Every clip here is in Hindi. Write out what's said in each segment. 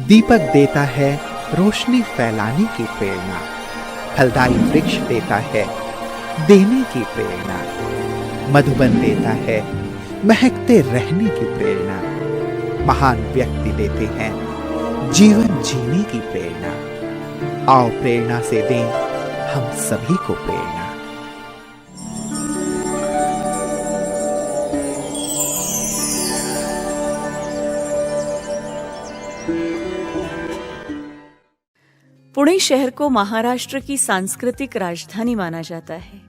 दीपक देता है रोशनी फैलाने की प्रेरणा, फलदायी वृक्ष देता है देने की प्रेरणा, मधुबन देता है महकते रहने की प्रेरणा, महान व्यक्ति देते हैं जीवन जीने की प्रेरणा। आओ प्रेरणा से दें हम सभी को प्रेरणा। पुणे शहर को महाराष्ट्र की सांस्कृतिक राजधानी माना जाता है।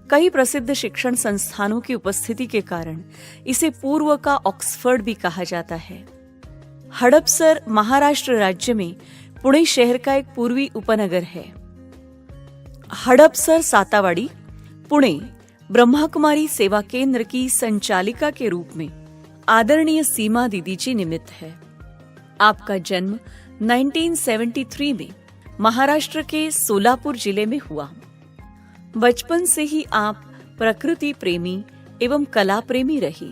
कई प्रसिद्ध शिक्षण संस्थानों की उपस्थिति के कारण इसे पूर्व का ऑक्सफोर्ड भी कहा जाता है। हडपसर महाराष्ट्र राज्य में पुणे शहर का एक पूर्वी उपनगर है। हडपसर सातावाड़ी पुणे ब्रह्माकुमारी सेवा केंद्र की संचालिका के रूप में आदरणीय सीमा दीदी जी निमित्त है। आपका जन्म 1973 में महाराष्ट्र के सोलापुर जिले में हुआ। बचपन से ही आप प्रकृति प्रेमी एवं कला प्रेमी रही।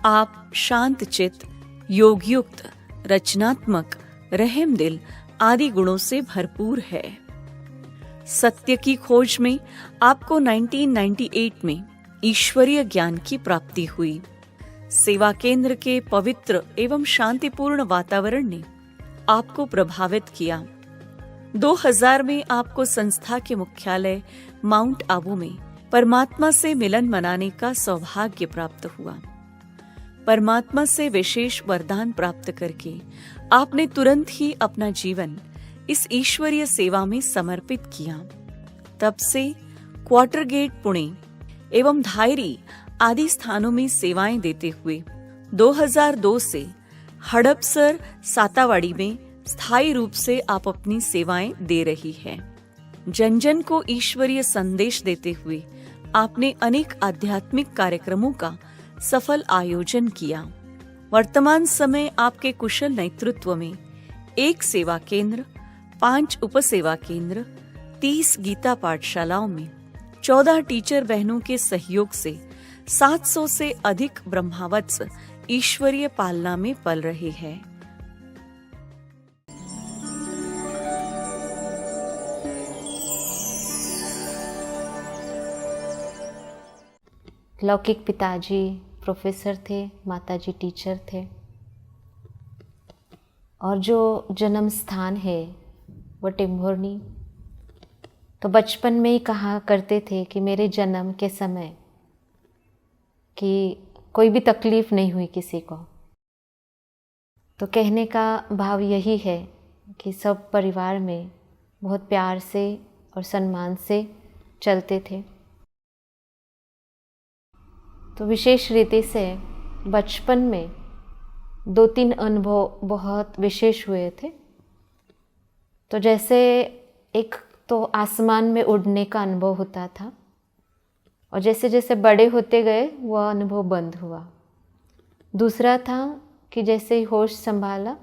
आप शांतचित्त, योगयुक्त, रचनात्मक, रहमदिल आदि गुणों से भरपूर है। सत्य की खोज में आपको 1998 में ईश्वरीय ज्ञान की प्राप्ति हुई। सेवा केंद्र के पवित्र एवं शांतिपूर्ण वातावरण ने आपको प्रभावित किया। 2000 में आपको संस्था के मुख्यालय माउंट आबू में परमात्मा से मिलन मनाने का सौभाग्य प्राप्त हुआ। परमात्मा से विशेष वरदान प्राप्त करके आपने तुरंत ही अपना जीवन इस ईश्वरीय सेवा में समर्पित किया। तब से क्वार्टर गेट पुणे एवं धायरी आदि स्थानों में सेवाएं देते हुए 2002 से हडपसर सातावाड़ी में स्थायी रूप से आप अपनी सेवाएं दे रही हैं। जन जन को ईश्वरीय संदेश देते हुए आपने अनेक आध्यात्मिक कार्यक्रमों का सफल आयोजन किया। वर्तमान समय आपके कुशल नेतृत्व में 1 सेवा केंद्र, 5 उपसेवा केंद्र, 30 गीता पाठशालाओं में 14 टीचर बहनों के सहयोग से 700 से अधिक ब्रह्मावत्स ईश्वरीय पालना में पल रहे हैं। लौकिक पिताजी प्रोफेसर थे, माताजी टीचर थे, और जो जन्म स्थान है वो टिम्भोर्नी। तो बचपन में ही कहा करते थे कि मेरे जन्म के समय कि कोई भी तकलीफ़ नहीं हुई किसी को। तो कहने का भाव यही है कि सब परिवार में बहुत प्यार से और सम्मान से चलते थे। तो विशेष रीति से बचपन में 2-3 अनुभव बहुत विशेष हुए थे। तो जैसे एक तो आसमान में उड़ने का अनुभव होता था, और जैसे जैसे बड़े होते गए वह अनुभव बंद हुआ। दूसरा था कि जैसे ही होश संभाला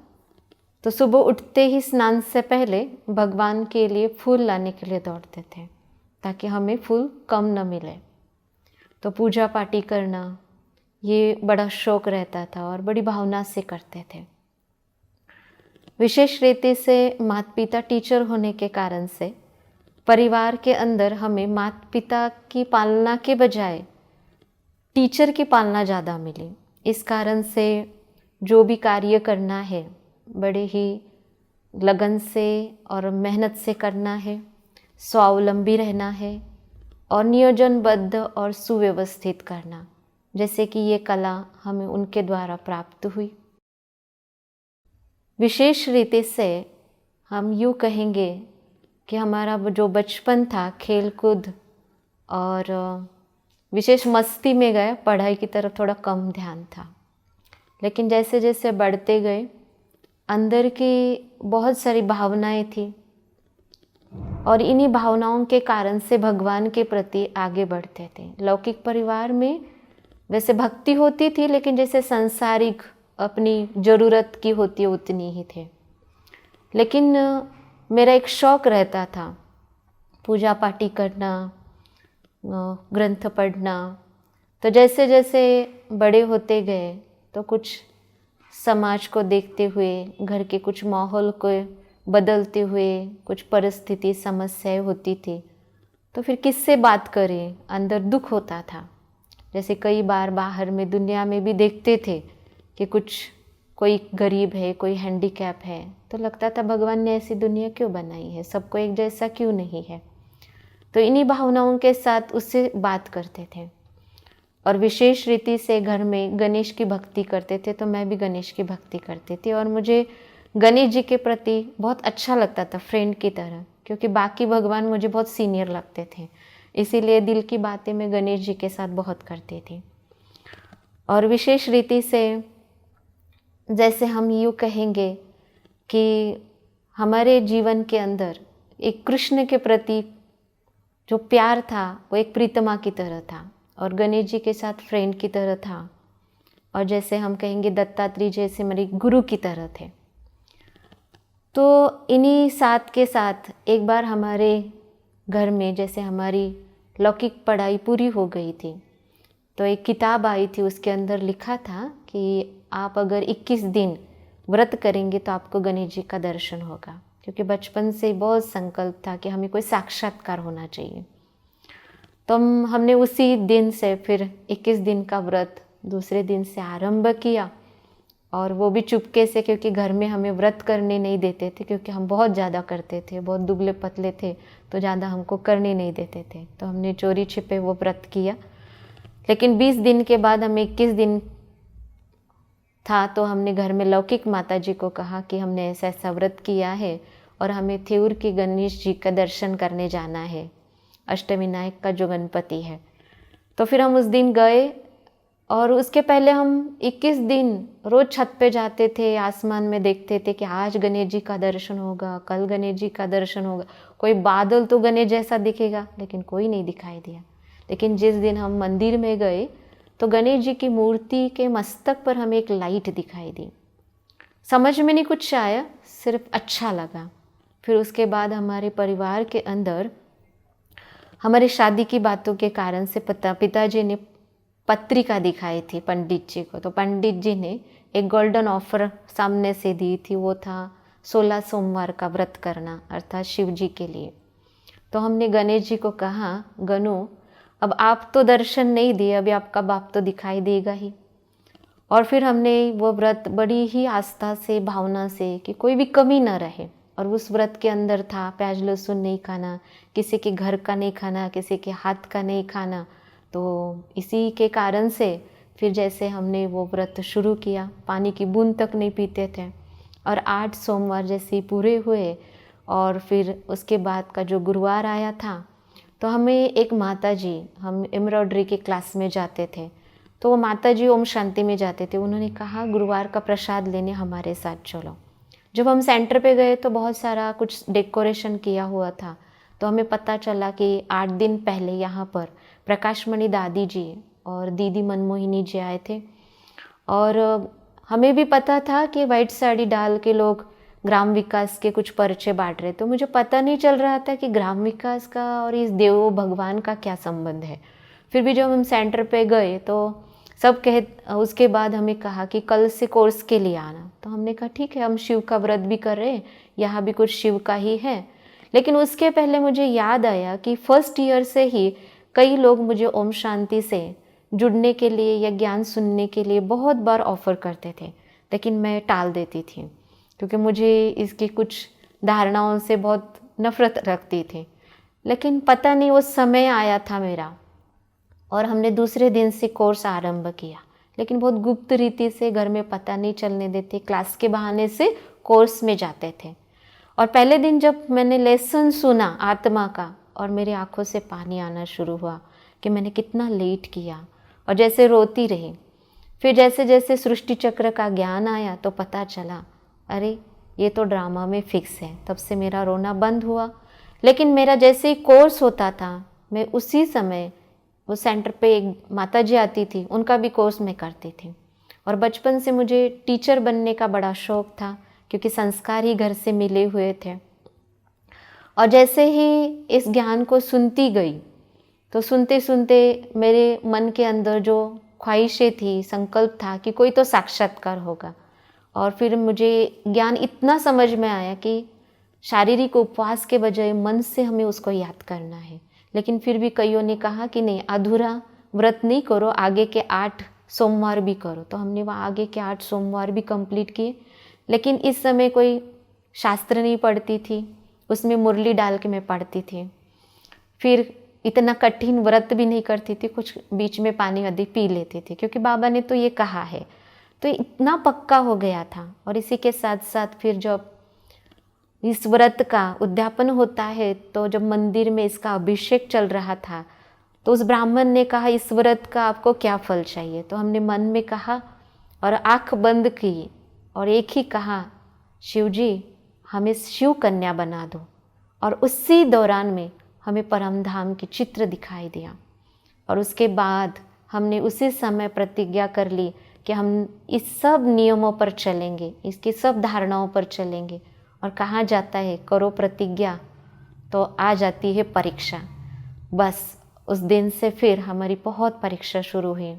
तो सुबह उठते ही स्नान से पहले भगवान के लिए फूल लाने के लिए दौड़ते थे ताकि हमें फूल कम न मिले। तो पूजा पाठी करना ये बड़ा शौक रहता था और बड़ी भावना से करते थे। विशेष रीति से माता पिता टीचर होने के कारण से परिवार के अंदर हमें माता पिता की पालना के बजाय टीचर की पालना ज़्यादा मिली। इस कारण से जो भी कार्य करना है बड़े ही लगन से और मेहनत से करना है, स्वावलंबी रहना है और नियोजनबद्ध और सुव्यवस्थित करना, जैसे कि ये कला हमें उनके द्वारा प्राप्त हुई। विशेष रीति से हम यूँ कहेंगे कि हमारा जो बचपन था खेल कूद और विशेष मस्ती में गया, पढ़ाई की तरफ थोड़ा कम ध्यान था। लेकिन जैसे जैसे बढ़ते गए अंदर की बहुत सारी भावनाएं थी और इन्हीं भावनाओं के कारण से भगवान के प्रति आगे बढ़ते थे। लौकिक परिवार में वैसे भक्ति होती थी, लेकिन जैसे सांसारिक अपनी ज़रूरत की होती है उतनी ही थे। लेकिन मेरा एक शौक़ रहता था पूजा पाठी करना, ग्रंथ पढ़ना। तो जैसे जैसे बड़े होते गए तो कुछ समाज को देखते हुए, घर के कुछ माहौल को बदलते हुए कुछ परिस्थिति समस्याएं होती थी, तो फिर किससे बात करें, अंदर दुख होता था। जैसे कई बार बाहर में दुनिया में भी देखते थे कि कोई गरीब है, कोई हैंडीकैप है, तो लगता था भगवान ने ऐसी दुनिया क्यों बनाई है, सबको एक जैसा क्यों नहीं है। तो इन्हीं भावनाओं के साथ उससे बात करते थे। और विशेष रीति से घर में गणेश की भक्ति करते थे, तो मैं भी गणेश की भक्ति करती थी। और मुझे गणेश जी के प्रति बहुत अच्छा लगता था, फ्रेंड की तरह, क्योंकि बाकी भगवान मुझे बहुत सीनियर लगते थे। इसीलिए दिल की बातें मैं गणेश जी के साथ बहुत करती थी। और विशेष रीति से जैसे हम यूँ कहेंगे कि हमारे जीवन के अंदर एक कृष्ण के प्रति जो प्यार था वो एक प्रीतमा की तरह था, और गणेश जी के साथ फ्रेंड की तरह था। और जैसे हम कहेंगे दत्तात्रेय जैसे मेरे गुरु की तरह थे। तो इन्हीं साथ के साथ एक बार हमारे घर में जैसे हमारी लौकिक पढ़ाई पूरी हो गई थी, तो एक किताब आई थी, उसके अंदर लिखा था कि आप अगर 21 दिन व्रत करेंगे तो आपको गणेश जी का दर्शन होगा। क्योंकि बचपन से बहुत संकल्प था कि हमें कोई साक्षात्कार होना चाहिए। तो हमने उसी दिन से फिर 21 दिन का व्रत दूसरे दिन से आरंभ किया, और वो भी चुपके से, क्योंकि घर में हमें व्रत करने नहीं देते थे, क्योंकि हम बहुत ज़्यादा करते थे, बहुत दुबले पतले थे, तो ज़्यादा हमको करने नहीं देते थे। तो हमने चोरी छिपे वो व्रत किया। लेकिन 20 दिन के बाद हमें 21 दिन था, तो हमने घर में लौकिक माता जी को कहा कि हमने ऐसा ऐसा व्रत किया है और हमें थेऊर की गणेश जी का दर्शन करने जाना है, अष्टविनायक का जो गणपति है। तो फिर हम उस दिन गए, और उसके पहले हम 21 दिन रोज़ छत पे जाते थे, आसमान में देखते थे कि आज गणेश जी का दर्शन होगा, कल गणेश जी का दर्शन होगा। कोई बादल तो गणेश जैसा दिखेगा, लेकिन कोई नहीं दिखाई दिया। लेकिन जिस दिन हम मंदिर में गए तो गणेश जी की मूर्ति के मस्तक पर हमें एक लाइट दिखाई दी। समझ में नहीं कुछ आया, सिर्फ अच्छा लगा। फिर उसके बाद हमारे परिवार के अंदर हमारे शादी की बातों के कारण से पिताजी ने पत्रिका दिखाई थी पंडित जी को। तो पंडित जी ने एक गोल्डन ऑफर सामने से दी थी, वो था 16 सोमवार का व्रत करना, अर्थात शिव जी के लिए। तो हमने गणेश जी को कहा, गणु अब आप तो दर्शन नहीं दिए, अभी आपका बाप तो दिखाई देगा ही। और फिर हमने वो व्रत बड़ी ही आस्था से, भावना से, कि कोई भी कमी न रहे। और उस व्रत के अंदर था प्याज लहसुन नहीं खाना, किसी के घर का नहीं खाना, किसी के हाथ का नहीं खाना। तो इसी के कारण से फिर जैसे हमने वो व्रत शुरू किया, पानी की बूंद तक नहीं पीते थे। और 8 सोमवार जैसे पूरे हुए, और फिर उसके बाद का जो गुरुवार आया था, तो हमें एक माता जी, हम एम्ब्रॉयडरी के क्लास में जाते थे, तो वो माता जी ओम शांति में जाते थे। उन्होंने कहा गुरुवार का प्रसाद लेने हमारे साथ चलो। जब हम सेंटर पे गए तो बहुत सारा कुछ डेकोरेशन किया हुआ था। तो हमें पता चला कि 8 दिन पहले यहाँ पर प्रकाशमणि दादी जी और दीदी मनमोहिनी जी आए थे। और हमें भी पता था कि वाइट साड़ी डाल के लोग ग्राम विकास के कुछ पर्चे बांट रहे। तो मुझे पता नहीं चल रहा था कि ग्राम विकास का और इस देवो भगवान का क्या संबंध है। फिर भी जब हम सेंटर पे गए तो सब उसके बाद हमें कहा कि कल से कोर्स के लिए आना। तो हमने कहा ठीक है, हम शिव का व्रत भी कर रहे हैं, यहाँ भी कुछ शिव का ही है। लेकिन उसके पहले मुझे याद आया कि फर्स्ट ईयर से ही कई लोग मुझे ओम शांति से जुड़ने के लिए या ज्ञान सुनने के लिए बहुत बार ऑफ़र करते थे, लेकिन मैं टाल देती थी क्योंकि मुझे इसकी कुछ धारणाओं से बहुत नफ़रत रखती थी। लेकिन पता नहीं वो समय आया था मेरा, और हमने दूसरे दिन से कोर्स आरंभ किया, लेकिन बहुत गुप्त रीति से, घर में पता नहीं चलने देते, क्लास के बहाने से कोर्स में जाते थे। और पहले दिन जब मैंने लेसन सुना आत्मा का, और मेरी आंखों से पानी आना शुरू हुआ कि मैंने कितना लेट किया, और जैसे रोती रही। फिर जैसे जैसे सृष्टि चक्र का ज्ञान आया तो पता चला अरे ये तो ड्रामा में फिक्स है। तब से मेरा रोना बंद हुआ। लेकिन मेरा जैसे ही कोर्स होता था, मैं उसी समय वो सेंटर पे एक माता जी आती थी, उनका भी कोर्स मैं करती थी। और बचपन से मुझे टीचर बनने का बड़ा शौक़ था क्योंकि संस्कार ही घर से मिले हुए थे। और जैसे ही इस ज्ञान को सुनती गई तो सुनते सुनते मेरे मन के अंदर जो ख्वाहिशें थी, संकल्प था कि कोई तो साक्षात्कार होगा। और फिर मुझे ज्ञान इतना समझ में आया कि शारीरिक उपवास के बजाय मन से हमें उसको याद करना है। लेकिन फिर भी कईयों ने कहा कि नहीं, अधूरा व्रत नहीं करो, आगे के 8 सोमवार भी करो। तो हमने वहाँ आगे के 8 सोमवार भी कंप्लीट किए। लेकिन इस समय कोई शास्त्र नहीं पढ़ती थी, उसमें मुरली डाल के मैं पढ़ती थी। फिर इतना कठिन व्रत भी नहीं करती थी, कुछ बीच में पानी आदि पी लेती थी, क्योंकि बाबा ने तो ये कहा है। तो इतना पक्का हो गया था। और इसी के साथ साथ फिर जब इस व्रत का उद्यापन होता है, तो जब मंदिर में इसका अभिषेक चल रहा था, तो उस ब्राह्मण ने कहा इस व्रत का आपको क्या फल चाहिए। तो हमने मन में कहा और आँख बंद की और एक ही कहा, शिव जी हमें शिव कन्या बना दो। और उसी दौरान में हमें परम धाम की चित्र दिखाई दिया। और उसके बाद हमने उसी समय प्रतिज्ञा कर ली कि हम इस सब नियमों पर चलेंगे, इसकी सब धारणाओं पर चलेंगे। और कहा जाता है करो प्रतिज्ञा तो आ जाती है परीक्षा। बस उस दिन से फिर हमारी बहुत परीक्षा शुरू हुई।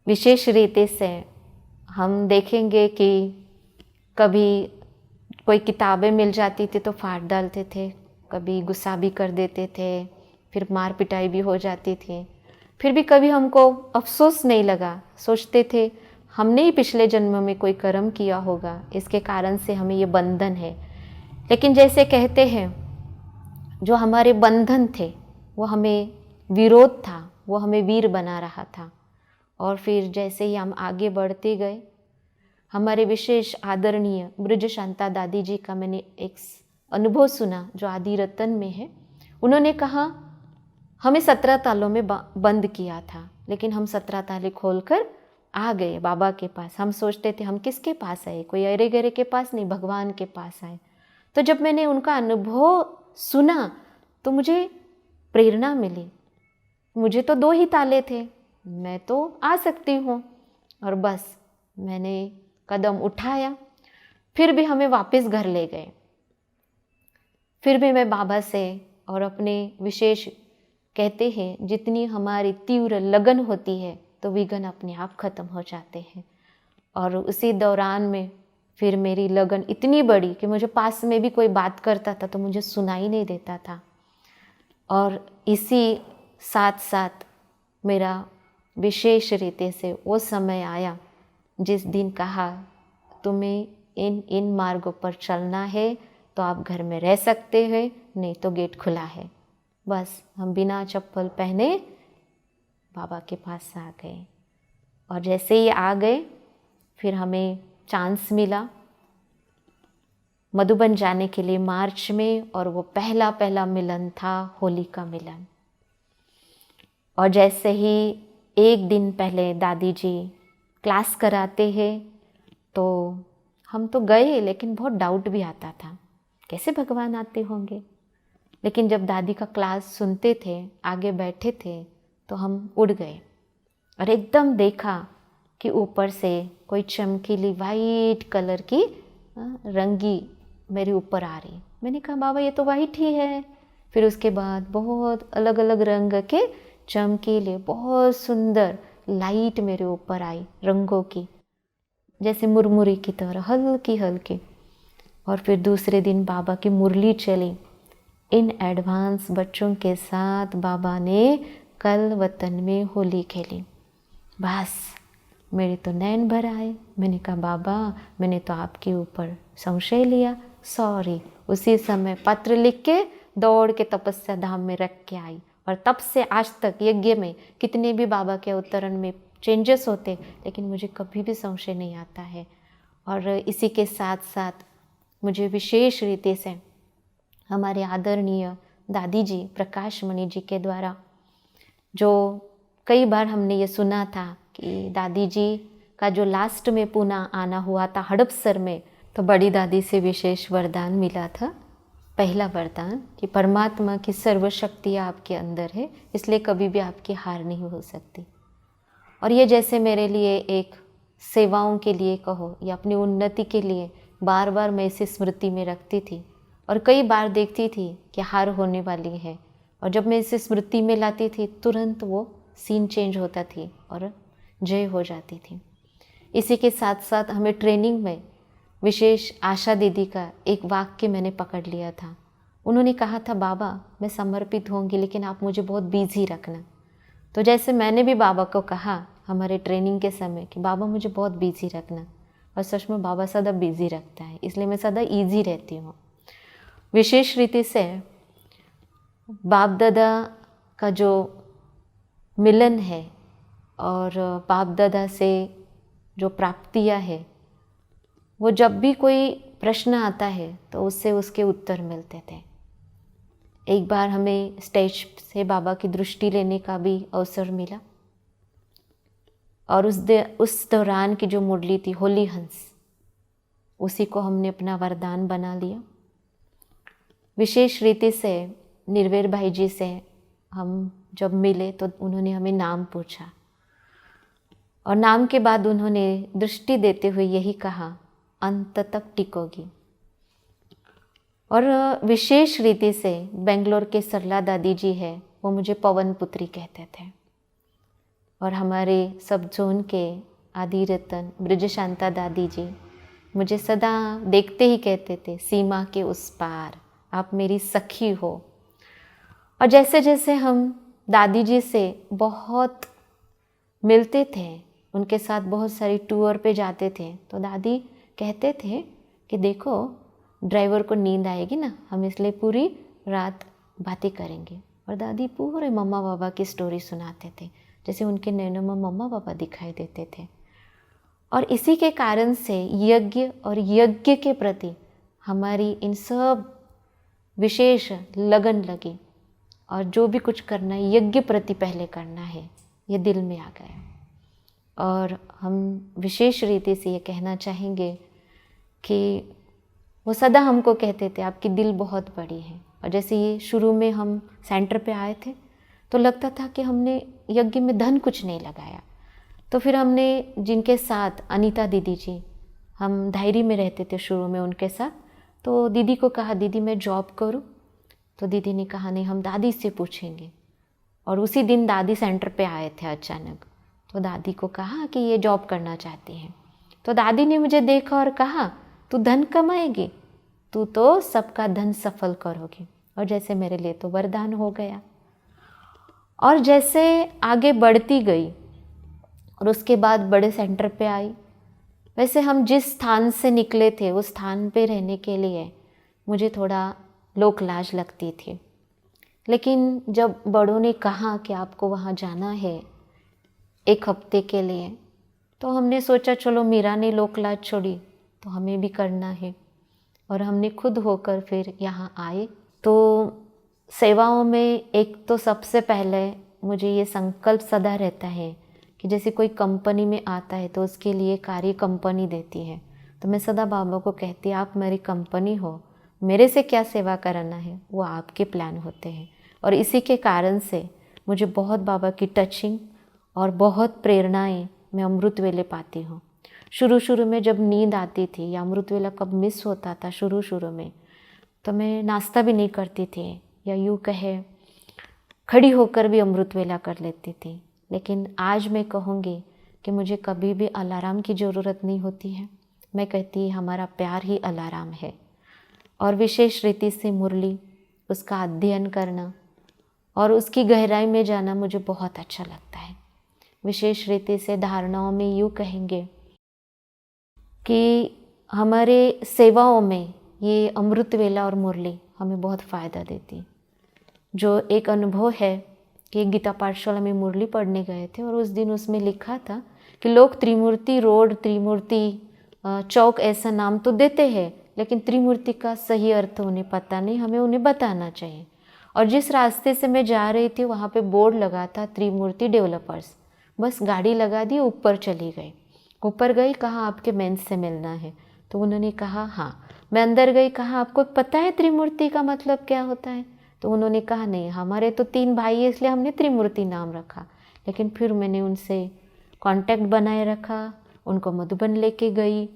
विशेष रीति से हम देखेंगे कि कभी कोई किताबें मिल जाती थी तो फाड़ डालते थे, कभी गुस्सा भी कर देते थे, फिर मार पिटाई भी हो जाती थी। फिर भी कभी हमको अफसोस नहीं लगा, सोचते थे हमने ही पिछले जन्म में कोई कर्म किया होगा, इसके कारण से हमें ये बंधन है। लेकिन जैसे कहते हैं, जो हमारे बंधन थे वो हमें विरोध था, वो हमें वीर बना रहा था। और फिर जैसे ही हम आगे बढ़ते गए, हमारे विशेष आदरणीय ब्रज शांता दादी जी का मैंने एक अनुभव सुना जो आदि रतन में है। उन्होंने कहा हमें 17 तालों में बंद किया था, लेकिन हम 17 ताले खोलकर आ गए बाबा के पास। हम सोचते थे हम किसके पास आए, कोई अरे गरे के पास नहीं, भगवान के पास आए। तो जब मैंने उनका अनुभव सुना तो मुझे प्रेरणा मिली। मुझे तो 2 ही ताले थे, मैं तो आ सकती हूँ। और बस मैंने कदम उठाया। फिर भी हमें वापस घर ले गए। फिर भी मैं बाबा से और अपने विशेष कहते हैं जितनी हमारी तीव्र लगन होती है तो विघ्न अपने आप खत्म हो जाते हैं। और उसी दौरान में फिर मेरी लगन इतनी बड़ी कि मुझे पास में भी कोई बात करता था तो मुझे सुनाई नहीं देता था। और इसी साथ साथ मेरा विशेष रीति से वो समय आया जिस दिन कहा तुम्हें इन मार्गों पर चलना है तो आप घर में रह सकते हैं, नहीं तो गेट खुला है। बस हम बिना चप्पल पहने बाबा के पास आ गए। और जैसे ही आ गए फिर हमें चांस मिला मधुबन जाने के लिए मार्च में। और वो पहला मिलन था होली का मिलन। और जैसे ही एक दिन पहले दादी जी क्लास कराते हैं तो हम तो गए, लेकिन बहुत डाउट भी आता था कैसे भगवान आते होंगे। लेकिन जब दादी का क्लास सुनते थे, आगे बैठे थे, तो हम उड़ गए और एकदम देखा कि ऊपर से कोई चमकीली वाइट कलर की रंगी मेरे ऊपर आ रही। मैंने कहा बाबा ये तो वाइट ही है। फिर उसके बाद बहुत अलग अलग रंग के चमकीले बहुत सुंदर लाइट मेरे ऊपर आई, रंगों की, जैसे मुरमुरी की तरह हल्की हल्की। और फिर दूसरे दिन बाबा की मुरली चली। इन एडवांस बच्चों के साथ बाबा ने कल वतन में होली खेली। बस मेरे तो नैन भर आए। मैंने कहा बाबा मैंने तो आपके ऊपर संशय लिया, सॉरी। उसी समय पत्र लिख के दौड़ के तपस्या धाम में रख के आई। और तब से आज तक यज्ञ में कितने भी बाबा के अवतरण में चेंजेस होते, लेकिन मुझे कभी भी संशय नहीं आता है। और इसी के साथ साथ मुझे विशेष रीति से हमारे आदरणीय दादी जी प्रकाश मणि जी के द्वारा, जो कई बार हमने ये सुना था कि दादी जी का जो लास्ट में पुणे आना हुआ था हड़पसर में, तो बड़ी दादी से विशेष वरदान मिला था। पहला वरदान कि परमात्मा की सर्वशक्तियाँ आपके अंदर है, इसलिए कभी भी आपकी हार नहीं हो सकती। और ये जैसे मेरे लिए एक सेवाओं के लिए कहो या अपनी उन्नति के लिए बार बार मैं इसे स्मृति में रखती थी। और कई बार देखती थी कि हार होने वाली है, और जब मैं इसे स्मृति में लाती थी तुरंत वो सीन चेंज होता थी और जय हो जाती थी। इसी के साथ साथ हमें ट्रेनिंग में विशेष आशा दीदी का एक वाक्य मैंने पकड़ लिया था। उन्होंने कहा था, बाबा मैं समर्पित होंगी लेकिन आप मुझे बहुत बिजी रखना। तो जैसे मैंने भी बाबा को कहा हमारे ट्रेनिंग के समय कि बाबा मुझे बहुत बिजी रखना, और सच में बाबा सदा बिजी रखता है, इसलिए मैं सदा ईजी रहती हूँ। विशेष रीति से बाप दादा का जो मिलन है और बाप दादा से जो प्राप्तियाँ है, वो जब भी कोई प्रश्न आता है तो उससे उसके उत्तर मिलते थे। एक बार हमें स्टेज से बाबा की दृष्टि लेने का भी अवसर मिला, और उस दौरान की जो मुरली थी होली हंस, उसी को हमने अपना वरदान बना लिया। विशेष रीति से निर्वेर भाई जी से हम जब मिले तो उन्होंने हमें नाम पूछा, और नाम के बाद उन्होंने दृष्टि देते हुए यही कहा, अंत तक टिकोगी। और विशेष रीति से बेंगलोर के सरला दादी जी है, वो मुझे पवन पुत्री कहते थे। और हमारे सब जोन के आदि रतन ब्रज शांता दादी जी मुझे सदा देखते ही कहते थे, सीमा के उस पार आप मेरी सखी हो। और जैसे जैसे हम दादी जी से बहुत मिलते थे, उनके साथ बहुत सारी टूर पे जाते थे, तो दादी कहते थे कि देखो ड्राइवर को नींद आएगी ना, हम इसलिए पूरी रात बातें करेंगे। और दादी पूरे मम्मा पापा की स्टोरी सुनाते थे, जैसे उनके नैनों में मम्मा पापा दिखाई देते थे। और इसी के कारण से यज्ञ और यज्ञ के प्रति हमारी इन सब विशेष लगन लगी, और जो भी कुछ करना है यज्ञ प्रति पहले करना है, ये दिल में आ गया। और हम विशेष रीति से ये कहना चाहेंगे कि वो सदा हमको कहते थे आपकी दिल बहुत बड़ी है। और जैसे ये शुरू में हम सेंटर पे आए थे तो लगता था कि हमने यज्ञ में धन कुछ नहीं लगाया। तो फिर हमने जिनके साथ अनीता दीदी जी, हम धायरी में रहते थे शुरू में उनके साथ, तो दीदी को कहा दीदी मैं जॉब करूं। तो दीदी ने कहा नहीं, हम दादी से पूछेंगे। और उसी दिन दादी सेंटर पे आए थे अचानक, तो दादी को कहा कि ये जॉब करना चाहती हैं। तो दादी ने मुझे देखा और कहा तू धन कमाएगी, तू तो सबका धन सफल करोगी। और जैसे मेरे लिए तो वरदान हो गया। और जैसे आगे बढ़ती गई और उसके बाद बड़े सेंटर पे आई, वैसे हम जिस स्थान से निकले थे उस स्थान पे रहने के लिए मुझे थोड़ा लोक लाज लगती थी। लेकिन जब बड़ों ने कहा कि आपको वहाँ जाना है 1 हफ्ते के लिए, तो हमने सोचा चलो मीरा ने लोक लाज छोड़ी तो हमें भी करना है। और हमने खुद होकर फिर यहाँ आए। तो सेवाओं में एक तो सबसे पहले मुझे ये संकल्प सदा रहता है कि जैसे कोई कंपनी में आता है तो उसके लिए कार्य कंपनी देती है, तो मैं सदा बाबा को कहती आप मेरी कंपनी हो, मेरे से क्या सेवा कराना है वो आपके प्लान होते हैं। और इसी के कारण से मुझे बहुत बाबा की टचिंग और बहुत प्रेरणाएं मैं अमृत वेले पाती हूँ। शुरू में जब नींद आती थी या अमृत वेला कब मिस होता था शुरू में, तो मैं नाश्ता भी नहीं करती थी, या यूँ कहे खड़ी होकर भी अमृत वेला कर लेती थी। लेकिन आज मैं कहूँगी कि मुझे कभी भी अलार्म की ज़रूरत नहीं होती है। मैं कहती हमारा प्यार ही अलार्म है। और विशेष रीति से मुरली, उसका अध्ययन करना और उसकी गहराई में जाना मुझे बहुत अच्छा लगता है। विशेष रीति से धारणाओं में यूँ कहेंगे कि हमारे सेवाओं में ये अमृत वेला और मुरली हमें बहुत फ़ायदा देती। जो एक अनुभव है कि गीता पाठशाला में मुरली पढ़ने गए थे और उस दिन उसमें लिखा था कि लोग त्रिमूर्ति रोड, त्रिमूर्ति चौक ऐसा नाम तो देते हैं, लेकिन त्रिमूर्ति का सही अर्थ उन्हें पता नहीं, हमें उन्हें बताना चाहिए। और जिस रास्ते से मैं जा रही थी वहाँ पे बोर्ड लगा था त्रिमूर्ति डेवलपर्स। बस गाड़ी लगा दी, ऊपर चली गई। ऊपर गई, कहा आपके मेंस से मिलना है। तो उन्होंने कहा हाँ। मैं अंदर गई, कहा आपको पता है त्रिमूर्ति का मतलब क्या होता है? तो उन्होंने कहा नहीं, हमारे तो 3 भाई है इसलिए हमने त्रिमूर्ति नाम रखा। लेकिन फिर मैंने उनसे कांटेक्ट बनाए रखा, उनको मधुबन लेके गई।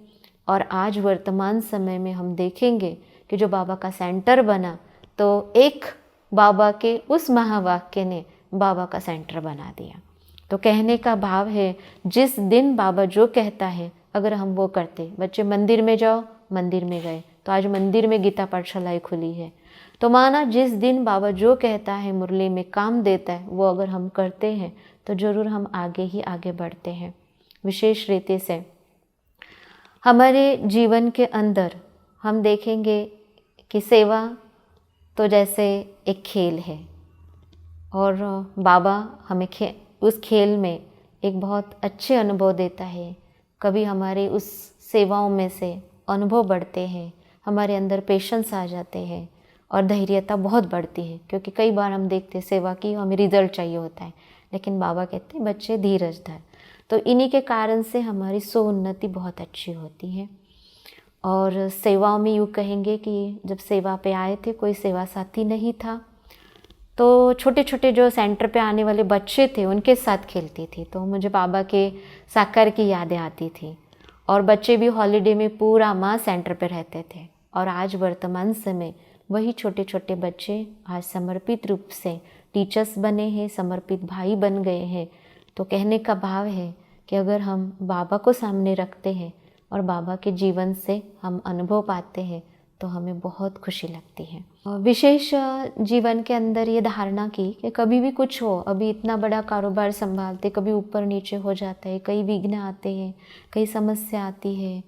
और आज वर्तमान समय में हम देखेंगे कि जो बाबा का सेंटर बना, तो एक बाबा के उस महावाक्य ने बाबा का सेंटर बना दिया। तो कहने का भाव है, जिस दिन बाबा जो कहता है अगर हम वो करते, बच्चे मंदिर में जाओ, मंदिर में गए, तो आज मंदिर में गीता पाठशालाएँ खुली है, तो माना जिस दिन बाबा जो कहता है मुरली में काम देता है वो अगर हम करते हैं तो ज़रूर हम आगे ही आगे बढ़ते हैं। विशेष रीति से हमारे जीवन के अंदर हम देखेंगे कि सेवा तो जैसे एक खेल है और बाबा हमें उस खेल में एक बहुत अच्छे अनुभव देता है। कभी हमारे उस सेवाओं में से अनुभव बढ़ते हैं, हमारे अंदर पेशेंस आ जाते हैं और धैर्यता बहुत बढ़ती है, क्योंकि कई बार हम देखते हैं सेवा की हमें रिजल्ट चाहिए होता है, लेकिन बाबा कहते हैं बच्चे धीरज धर। तो इन्हीं के कारण से हमारी सोन्नति बहुत अच्छी होती है। और सेवाओं में यूँ कहेंगे कि जब सेवा पे आए थे कोई सेवा साथी नहीं था, तो छोटे छोटे जो सेंटर पे आने वाले बच्चे थे उनके साथ खेलती थी, तो मुझे बाबा के साकार की यादें आती थी। और बच्चे भी हॉलीडे में पूरा माह सेंटर पे रहते थे। और आज वर्तमान समय वही छोटे छोटे बच्चे आज समर्पित रूप से टीचर्स बने हैं, समर्पित भाई बन गए हैं। तो कहने का भाव है कि अगर हम बाबा को सामने रखते हैं और बाबा के जीवन से हम अनुभव पाते हैं तो हमें बहुत खुशी लगती है। और विशेष जीवन के अंदर ये धारणा की कि कभी भी कुछ हो, अभी इतना बड़ा कारोबार संभालते, कभी ऊपर नीचे हो जाता है, कई विघ्न आते हैं, कई समस्या आती है।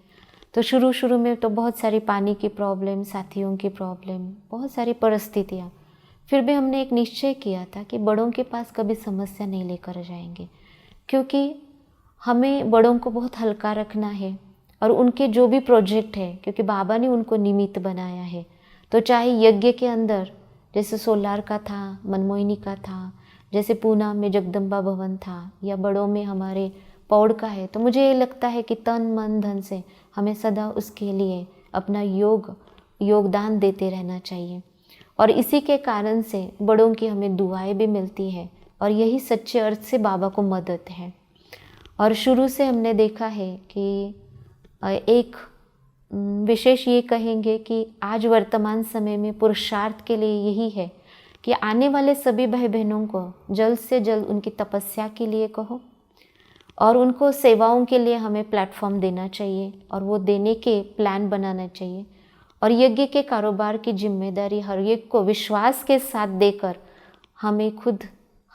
तो शुरू में तो बहुत सारी पानी की प्रॉब्लम, साथियों की प्रॉब्लम, बहुत सारी परिस्थितियाँ, फिर भी हमने एक निश्चय किया था कि बड़ों के पास कभी समस्या नहीं लेकर जाएंगे, क्योंकि हमें बड़ों को बहुत हल्का रखना है। और उनके जो भी प्रोजेक्ट है, क्योंकि बाबा ने उनको निमित्त बनाया है, तो चाहे यज्ञ के अंदर जैसे सोलार का था, मनमोहिनी का था, जैसे पूना में जगदम्बा भवन था, या बड़ों में हमारे पौड़ का है, तो मुझे ये लगता है कि तन मन धन से हमें सदा उसके लिए अपना योगदान देते रहना चाहिए। और इसी के कारण से बड़ों की हमें दुआएं भी मिलती है और यही सच्चे अर्थ से बाबा को मदद है। और शुरू से हमने देखा है कि एक विशेष ये कहेंगे कि आज वर्तमान समय में पुरुषार्थ के लिए यही है कि आने वाले सभी भाई बहनों को जल्द से जल्द उनकी तपस्या के लिए कहो और उनको सेवाओं के लिए हमें प्लेटफॉर्म देना चाहिए और वो देने के प्लान बनाना चाहिए। और यज्ञ के कारोबार की जिम्मेदारी हर एक को विश्वास के साथ देकर हमें खुद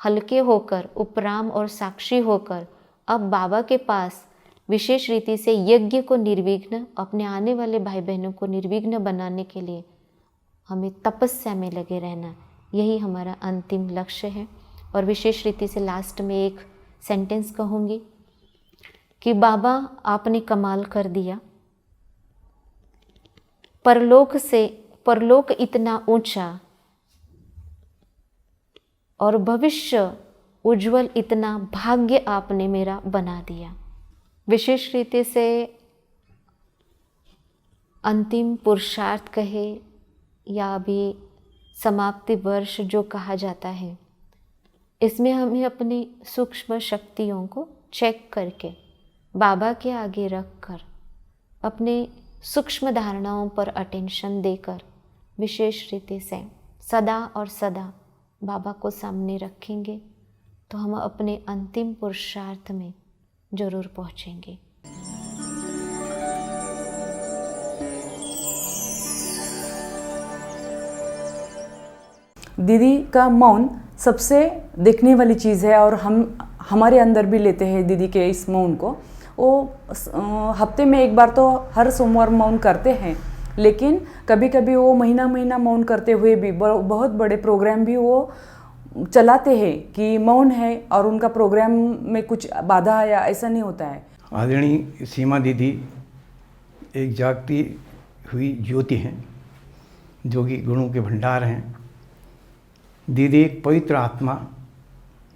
हल्के होकर, उपराम और साक्षी होकर अब बाबा के पास विशेष रीति से यज्ञ को निर्विघ्न, अपने आने वाले भाई बहनों को निर्विघ्न बनाने के लिए हमें तपस्या में लगे रहना, यही हमारा अंतिम लक्ष्य है। और विशेष रीति से लास्ट में एक सेंटेंस कहूँगी कि बाबा आपने कमाल कर दिया, परलोक इतना ऊंचा और भविष्य उज्जवल इतना भाग्य आपने मेरा बना दिया। विशेष रीति से अंतिम पुरुषार्थ कहे या अभी समाप्ति वर्ष जो कहा जाता है, इसमें हमें अपनी सूक्ष्म शक्तियों को चेक करके बाबा के आगे रख कर अपने सूक्ष्म धारणाओं पर अटेंशन देकर विशेष रीति से सदा और सदा बाबा को सामने रखेंगे तो हम अपने अंतिम पुरुषार्थ में जरूर पहुंचेंगे। दीदी का मौन सबसे देखने वाली चीज़ है और हम हमारे अंदर भी लेते हैं दीदी के इस मौन को। वो हफ्ते में एक बार तो हर सोमवार मौन करते हैं, लेकिन कभी कभी वो महीना महीना मौन करते हुए भी बहुत बड़े प्रोग्राम भी वो चलाते हैं कि मौन है और उनका प्रोग्राम में कुछ बाधा या ऐसा नहीं होता है। आदरणीय सीमा दीदी एक जागती हुई ज्योति हैं जो कि गुणों के भंडार हैं। दीदी एक पवित्र आत्मा,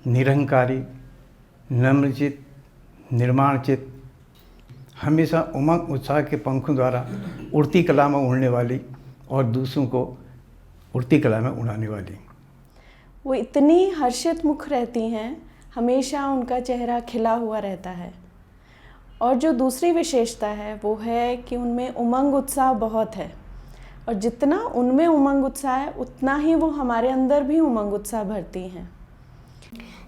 निरहंकारी, नम्रचित, निर्माणचित, हमेशा उमंग उत्साह के पंखों द्वारा उड़ती कला में उड़ने वाली और दूसरों को उड़ती कला में उड़ाने वाली। वो इतनी हर्षित मुख रहती हैं, हमेशा उनका चेहरा खिला हुआ रहता है। और जो दूसरी विशेषता है वो है कि उनमें उमंग उत्साह बहुत है, और जितना उनमें उमंग उत्साह है उतना ही वो हमारे अंदर भी उमंग उत्साह भरती हैं।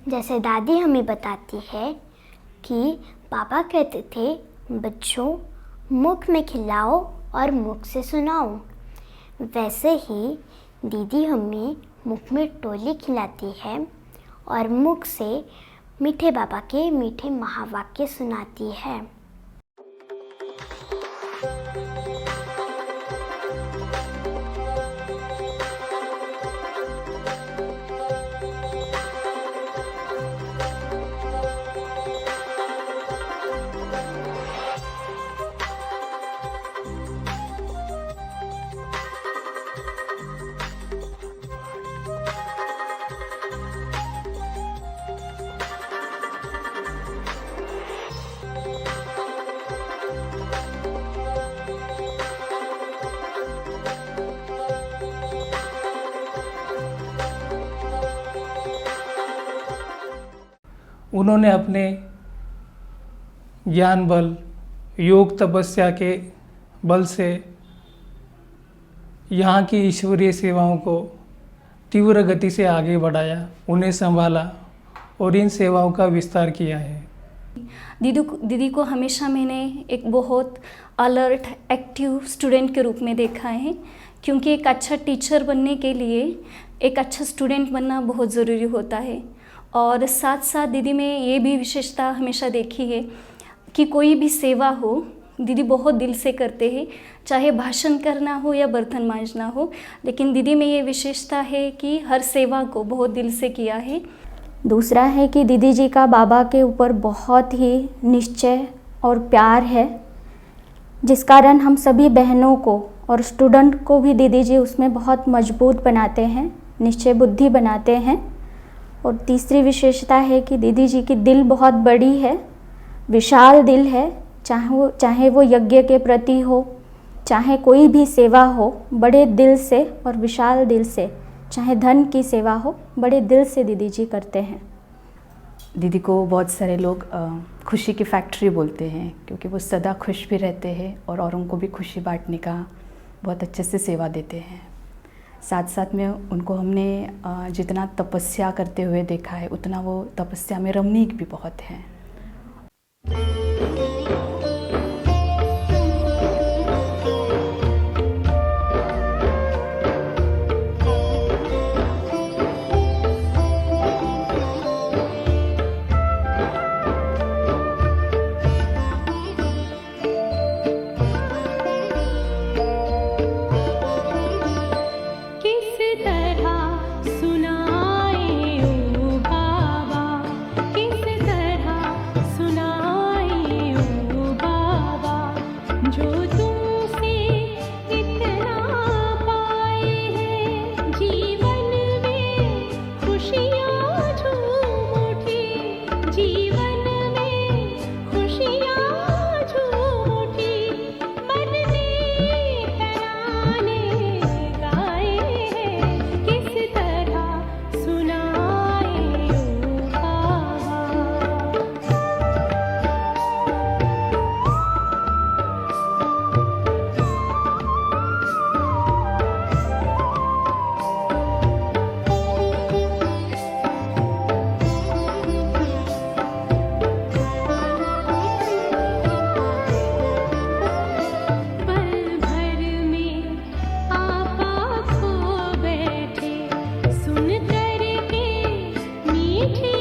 जैसे दादी हमें बताती है कि पापा कहते थे बच्चों मुख में खिलाओ और मुख से सुनाओ, वैसे ही दीदी हमें मुख में टोली खिलाती है और मुख से मीठे बाबा के मीठे महावाक्य सुनाती है। उन्होंने अपने ज्ञान बल, योग तपस्या के बल से यहाँ की ईश्वरीय सेवाओं को तीव्र गति से आगे बढ़ाया, उन्हें संभाला और इन सेवाओं का विस्तार किया है। दीदी को हमेशा मैंने एक बहुत अलर्ट, एक्टिव स्टूडेंट के रूप में देखा है, क्योंकि एक अच्छा टीचर बनने के लिए एक अच्छा स्टूडेंट बनना बहुत ज़रूरी होता है। और साथ साथ दीदी में ये भी विशेषता हमेशा देखी है कि कोई भी सेवा हो दीदी बहुत दिल से करते हैं, चाहे भाषण करना हो या बर्तन मांजना हो, लेकिन दीदी में ये विशेषता है कि हर सेवा को बहुत दिल से किया है। दूसरा है कि दीदी जी का बाबा के ऊपर बहुत ही निश्चय और प्यार है, जिस कारण हम सभी बहनों को और स्टूडेंट को भी दीदी जी उसमें बहुत मजबूत बनाते हैं, निश्चय बुद्धि बनाते हैं। और तीसरी विशेषता है कि दीदी जी की दिल बहुत बड़ी है, विशाल दिल है, चाहे वो यज्ञ के प्रति हो, चाहे कोई भी सेवा हो, बड़े दिल से और विशाल दिल से, चाहे धन की सेवा हो, बड़े दिल से दीदी जी करते हैं। दीदी को बहुत सारे लोग खुशी की फैक्ट्री बोलते हैं, क्योंकि वो सदा खुश भी रहते हैं और औरों को भी खुशी बांटने का बहुत अच्छे से सेवा देते हैं। साथ साथ में उनको हमने जितना तपस्या करते हुए देखा है, उतना वो तपस्या में रमणीक भी बहुत हैं। सुन करके मीठे